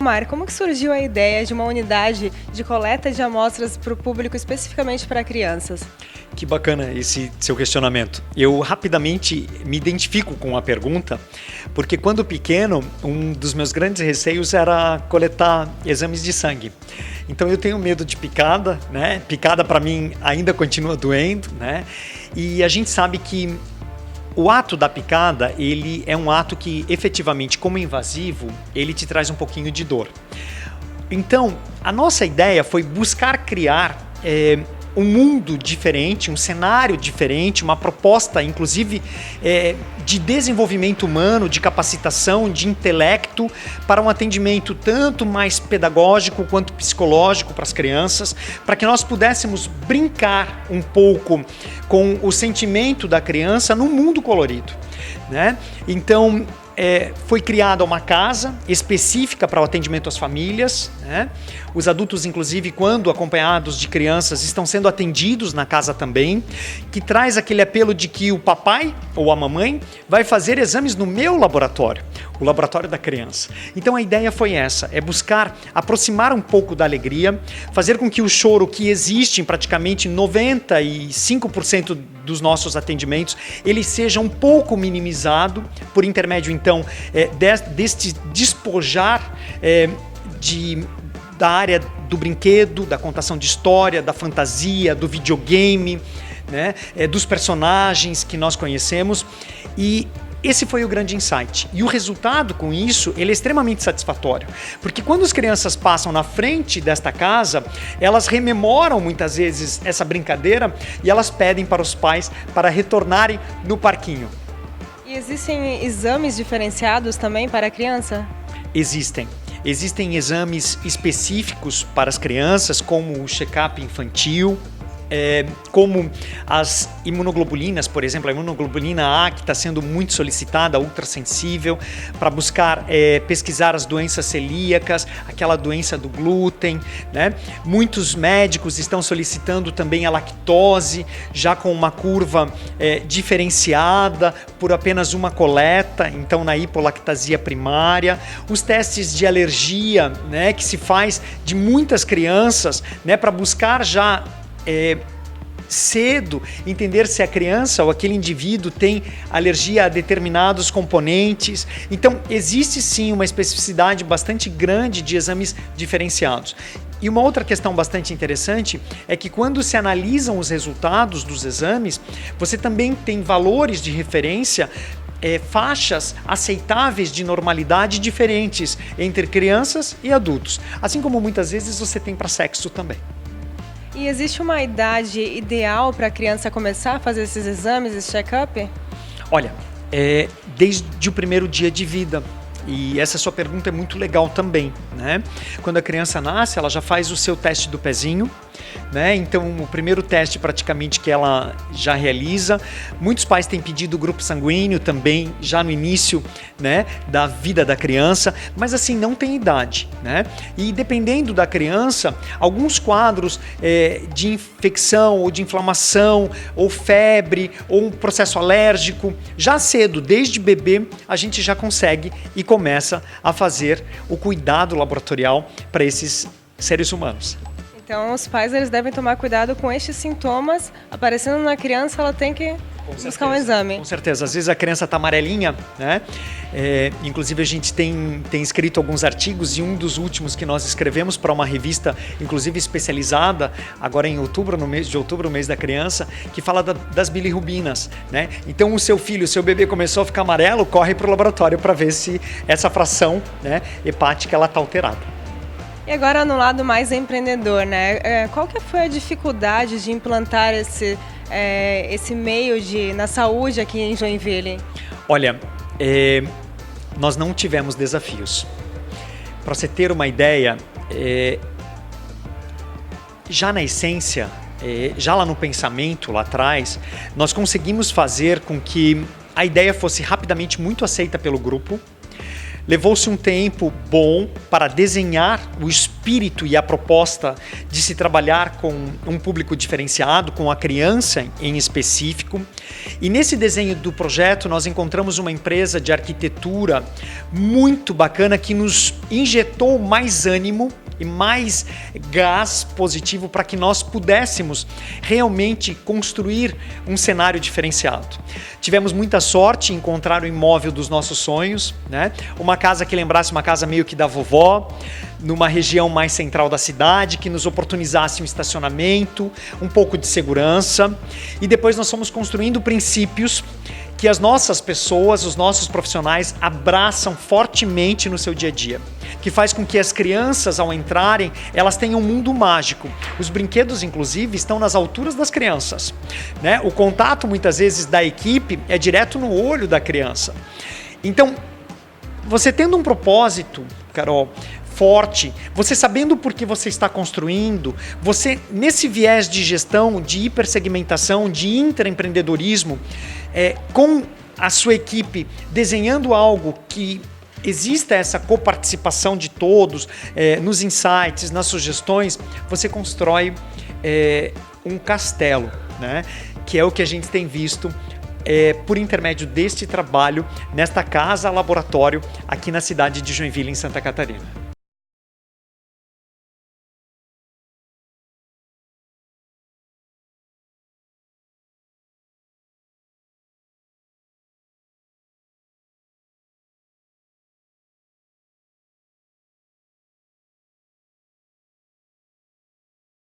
Omar, como que surgiu a ideia de uma unidade de coleta de amostras para o público, especificamente para crianças? Que bacana esse seu questionamento. Eu rapidamente me identifico com a pergunta, porque quando pequeno, um dos meus grandes receios era coletar exames de sangue. Então eu tenho medo de picada, né? Picada para mim ainda continua doendo, né? E a gente sabe que o ato da picada, ele é um ato que efetivamente, como invasivo, ele te traz um pouquinho de dor. Então, a nossa ideia foi buscar criar um mundo diferente, um cenário diferente, uma proposta, inclusive, de desenvolvimento humano, de capacitação, de intelecto, para um atendimento tanto mais pedagógico quanto psicológico para as crianças, para que nós pudéssemos brincar um pouco com o sentimento da criança no mundo colorido, né? Então, foi criada uma casa específica para o atendimento às famílias, né? Os adultos, inclusive, quando acompanhados de crianças, estão sendo atendidos na casa também, que traz aquele apelo de que o papai ou a mamãe vai fazer exames no meu laboratório, o laboratório da criança. Então a ideia foi essa, é buscar aproximar um pouco da alegria, fazer com que o choro que existe em praticamente 95% dos nossos atendimentos, ele seja um pouco minimizado por intermédio, então, deste despojar da área do brinquedo, da contação de história, da fantasia, do videogame, né? Dos personagens que nós conhecemos. E esse foi o grande insight. E o resultado com isso, ele é extremamente satisfatório. Porque quando as crianças passam na frente desta casa, elas rememoram muitas vezes essa brincadeira e elas pedem para os pais para retornarem no parquinho. E existem exames diferenciados também para a criança? Existem exames específicos para as crianças, como o check-up infantil, como as imunoglobulinas, por exemplo, a imunoglobulina A, que está sendo muito solicitada, ultrassensível, para buscar pesquisar as doenças celíacas, aquela doença do glúten, né? Muitos médicos estão solicitando também a lactose, já com uma curva diferenciada por apenas uma coleta, então na hipolactasia primária, os testes de alergia, né, que se faz de muitas crianças, né, para buscar já cedo entender se a criança ou aquele indivíduo tem alergia a determinados componentes. Então, existe sim uma especificidade bastante grande de exames diferenciados. E uma outra questão bastante interessante é que quando se analisam os resultados dos exames, você também tem valores de referência, faixas aceitáveis de normalidade diferentes entre crianças e adultos, assim como muitas vezes você tem para sexo também. E existe uma idade ideal para a criança começar a fazer esses exames, esse check-up? Olha, desde o primeiro dia de vida. E essa sua pergunta é muito legal também, né? Quando a criança nasce, ela já faz o seu teste do pezinho, né? Então, o primeiro teste praticamente que ela já realiza. Muitos pais têm pedido o grupo sanguíneo também, já no início, né, da vida da criança, mas assim, não tem idade, né? E dependendo da criança, alguns quadros de infecção ou de inflamação, ou febre, ou um processo alérgico, já cedo, desde bebê, a gente já consegue e começa a fazer o cuidado laboratorial para esses seres humanos. Então, os pais eles devem tomar cuidado com estes sintomas. Aparecendo na criança, ela tem que buscar um exame. Com certeza. Às vezes a criança está amarelinha, né? Inclusive, a gente tem escrito alguns artigos e um dos últimos que nós escrevemos para uma revista, inclusive especializada, agora em outubro, no mês de outubro, o mês da criança, que fala das bilirrubinas, né? Então, o seu filho, o seu bebê começou a ficar amarelo, corre para o laboratório para ver se essa fração, né, hepática está alterada. E agora no lado mais empreendedor, né? Qual que foi a dificuldade de implantar esse meio na saúde aqui em Joinville? Olha, nós não tivemos desafios. Para você ter uma ideia, já na essência, já lá no pensamento, lá atrás, nós conseguimos fazer com que a ideia fosse rapidamente muito aceita pelo grupo. Levou-se um tempo bom para desenhar o espírito espírito e a proposta de se trabalhar com um público diferenciado, com a criança em específico. E nesse desenho do projeto nós encontramos uma empresa de arquitetura muito bacana que nos injetou mais ânimo e mais gás positivo para que nós pudéssemos realmente construir um cenário diferenciado. Tivemos muita sorte em encontrar o imóvel dos nossos sonhos, né? Uma casa que lembrasse uma casa meio que da vovó, numa região mais central da cidade, que nos oportunizasse um estacionamento, um pouco de segurança. E depois nós fomos construindo princípios que as nossas pessoas, os nossos profissionais abraçam fortemente no seu dia a dia, que faz com que as crianças, ao entrarem, elas tenham um mundo mágico. Os brinquedos, inclusive, estão nas alturas das crianças, né? O contato, muitas vezes, da equipe é direto no olho da criança. Então, você tendo um propósito, Carol, forte, você sabendo por que você está construindo, você nesse viés de gestão, de hipersegmentação, de intraempreendedorismo, com a sua equipe desenhando algo que exista essa coparticipação de todos, nos insights, nas sugestões, você constrói um castelo, né? Que é o que a gente tem visto por intermédio deste trabalho nesta casa laboratório aqui na cidade de Joinville, em Santa Catarina.